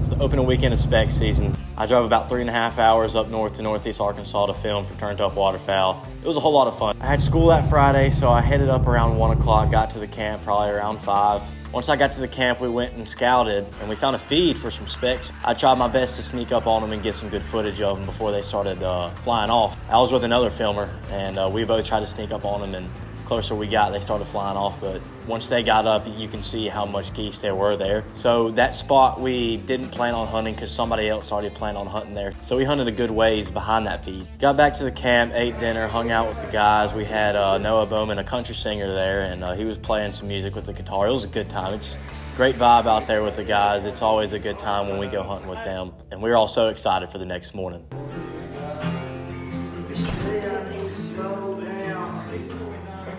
It's the opening weekend of SPECK season. I drove about 3.5 hours up north to Northeast Arkansas to film for Turnt Waterfowl. It was a whole lot of fun. I had school that Friday, so I headed up around 1 o'clock, got to the camp probably around 5. Once I got to the camp, we went and scouted, and we found a feed for some specks. I tried my best to sneak up on them and get some good footage of them before they started flying off. I was with another filmer, and we both tried to sneak up on them, and closer we got, they started flying off. But once they got up, you can see how much geese there were there. So that spot we didn't plan on hunting because somebody else already planned on hunting there. So we hunted a good ways behind that feed. Got back to the camp, ate dinner, hung out with the guys. We had Noah Bowman, a country singer there, and he was playing some music with the guitar. It was a good time. It's a great vibe out there with the guys. It's always a good time when we go hunting with them. And we're all so excited for the next morning.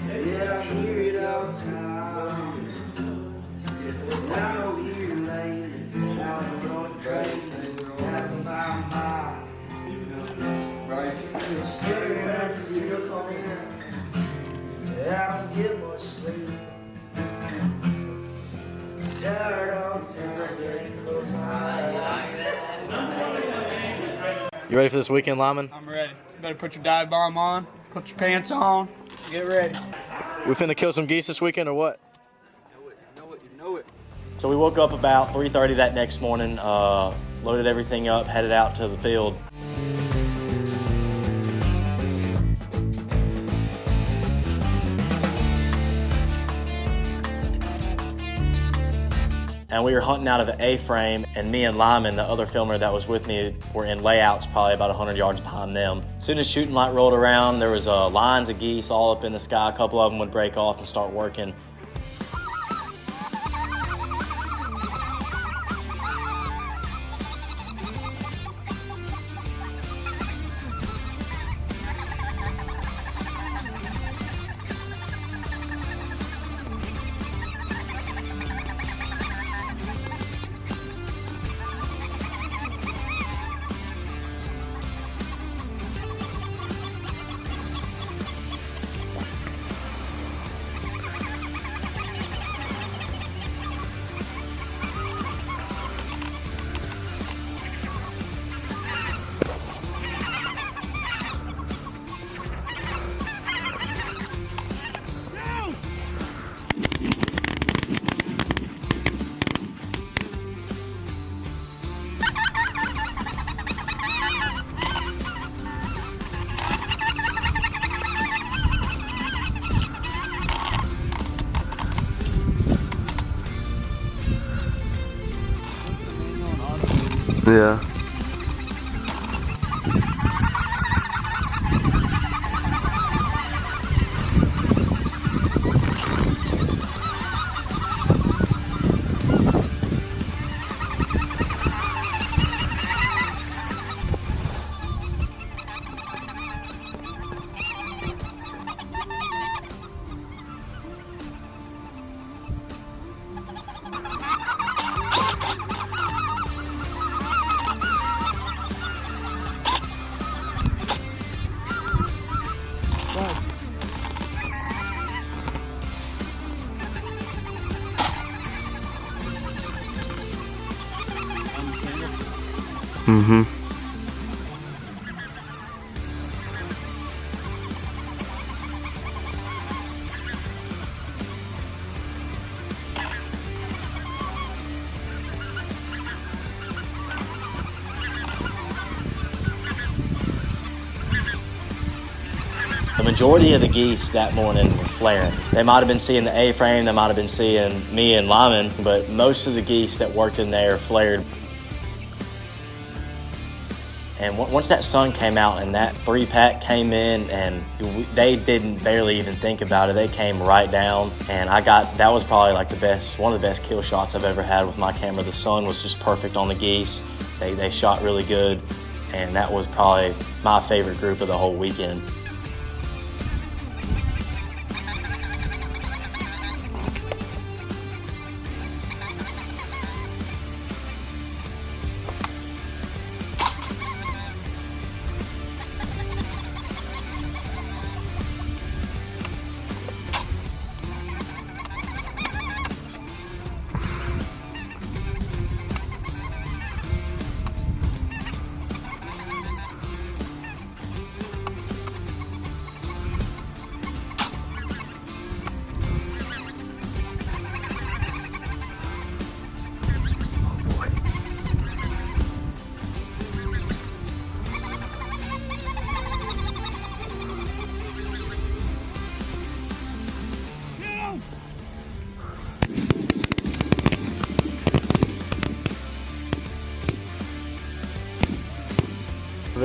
Yeah, I hear it all the time. I don't hear it lately. Now I'm going crazy. Out of my mind. Bryce. Staring at the ceiling. I don't get much sleep. Tired all the time. Getting close to my eyes. You ready for this weekend, Lyman? I'm ready. You better put your dive bomb on, put your pants on, get ready. We finna kill some geese this weekend or what? You know it. So we woke up about 3:30 that next morning, loaded everything up, headed out to the field. And we were hunting out of an A-frame, and me and Lyman, the other filmer that was with me, were in layouts probably about 100 yards behind them. As soon as shooting light rolled around, there was lines of geese all up in the sky. A couple of them would break off and start working. Yeah. Mm-hmm. The majority of the geese that morning were flaring. They might have been seeing the A-frame, they might have been seeing me and Lyman, but most of the geese that worked in there flared. And once that sun came out and that 3-pack came in, and they didn't barely even think about it. They came right down, and that was probably like one of the best kill shots I've ever had with my camera. The sun was just perfect on the geese. They shot really good, and that was probably my favorite group of the whole weekend.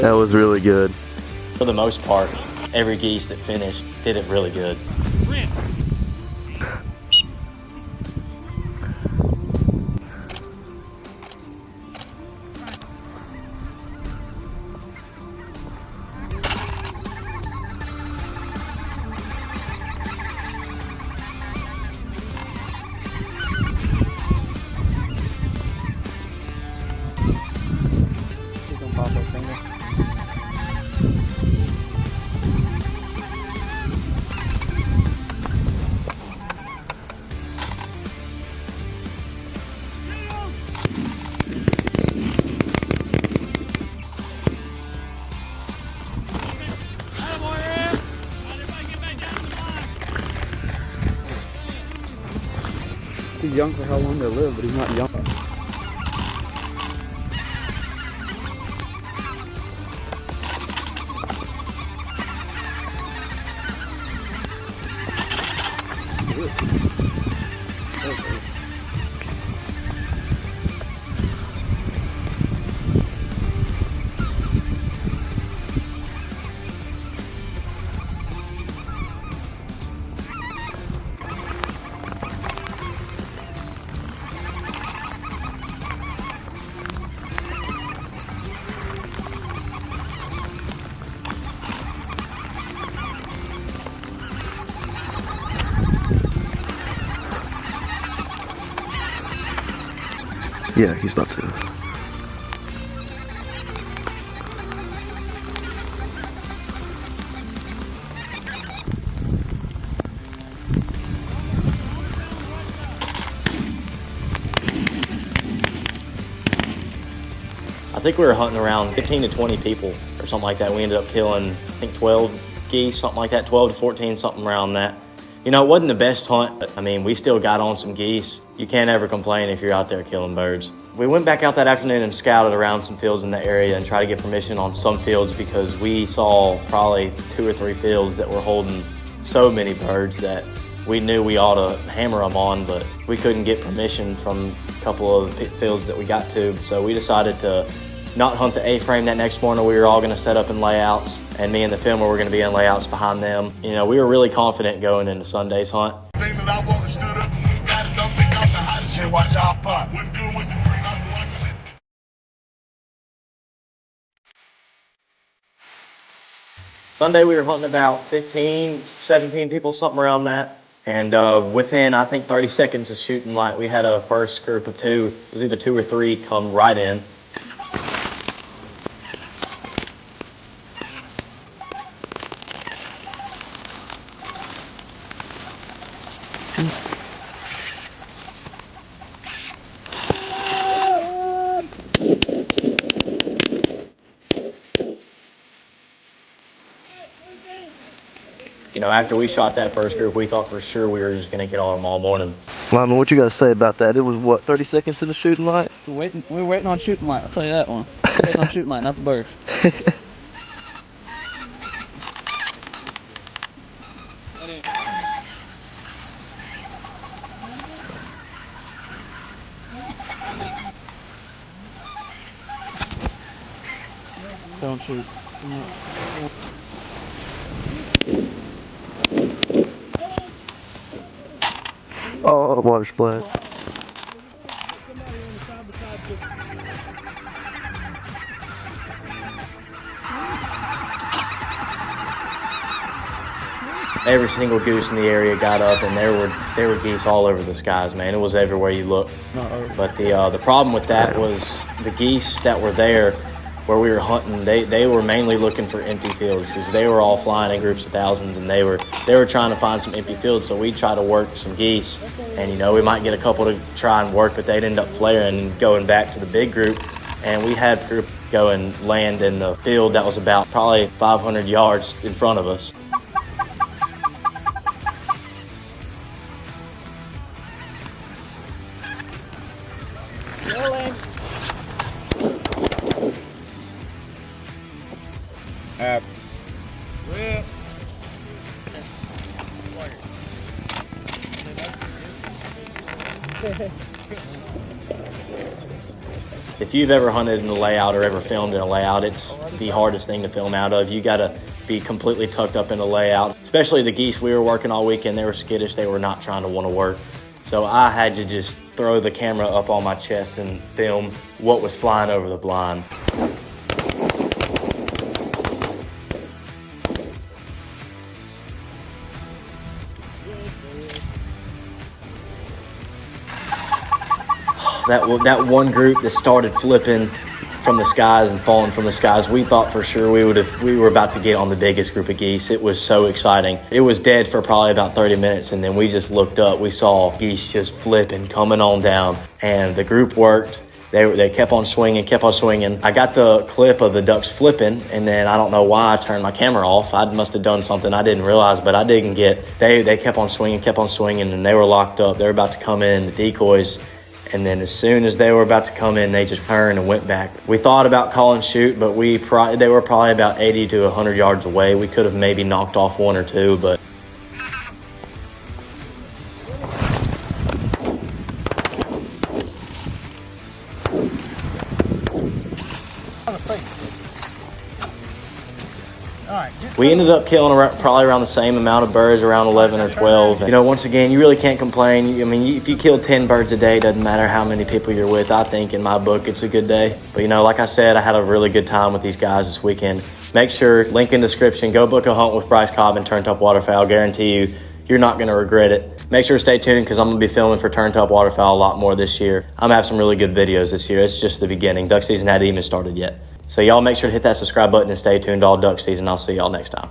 That was really good. For the most part, every geese that finished did it really good. He's young for how long they live, but he's not young. Yeah, he's about to. I think we were hunting around 15 to 20 people or something like that. We ended up killing, I think 12 geese, something like that, 12 to 14, something around that. You know, it wasn't the best hunt, but I mean, we still got on some geese. You can't ever complain if you're out there killing birds. We went back out that afternoon and scouted around some fields in the area and tried to get permission on some fields because we saw probably 2 or 3 fields that were holding so many birds that we knew we ought to hammer them on, but we couldn't get permission from a couple of fields that we got to. So we decided to not hunt the A-frame that next morning. We were all going to set up in layouts, and me and the filmer were going to be in layouts behind them. You know, we were really confident going into Sunday's hunt. Sunday we were hunting about 15, 17 people, something around that. And within, I think, 30 seconds of shooting light, we had a first group of 2, it was either 2 or 3, come right in. You know, after we shot that first group, we thought for sure we were just going to get on them all morning. Lyman, what you got to say about that? It was, what, 30 seconds in the shooting light? We were waiting on shooting light, I'll tell you that one. Waiting on shooting light, not the birds. Don't shoot. Oh, water splash. Every single goose in the area got up, and there were geese all over the skies, man. It was everywhere you look. But the problem with that was the geese that were there where we were hunting, they were mainly looking for empty fields because they were all flying in groups of thousands, and they were trying to find some empty fields. So we'd try to work some geese, and you know, we might get a couple to try and work, but they'd end up flaring and going back to the big group. And we had a group go and land in the field that was about probably 500 yards in front of us. If you've ever hunted in a layout or ever filmed in a layout, it's the hardest thing to film out of. You gotta be completely tucked up in the layout. Especially the geese we were working all weekend, they were skittish, they were not trying to want to work. So I had to just throw the camera up on my chest and film what was flying over the blind. That one group that started flipping from the skies and falling from the skies, we thought for sure we were about to get on the biggest group of geese. It was so exciting. It was dead for probably about 30 minutes, and then we just looked up. We saw geese just flipping, coming on down, and the group worked. They kept on swinging, kept on swinging. I got the clip of the ducks flipping, and then I don't know why I turned my camera off. I must have done something I didn't realize, but I didn't get. They kept on swinging, and they were locked up. They were about to come in, the decoys. And then as soon as they were about to come in, they just turned and went back. We thought about calling shoot, but they were probably about 80 to 100 yards away. We could have maybe knocked off one or two, but we ended up killing probably around the same amount of birds, around 11 or 12. You know, once again, you really can't complain. I mean, if you kill 10 birds a day, doesn't matter how many people you're with. I think in my book, it's a good day. But, you know, like I said, I had a really good time with these guys this weekend. Make sure, link in description, go book a hunt with Bryce, Cobb, and Turnt Up Waterfowl. Guarantee you, you're not going to regret it. Make sure to stay tuned because I'm going to be filming for Turnt Up Waterfowl a lot more this year. I'm going to have some really good videos this year. It's just the beginning. Duck season hadn't even started yet. So y'all make sure to hit that subscribe button and stay tuned all duck season. I'll see y'all next time.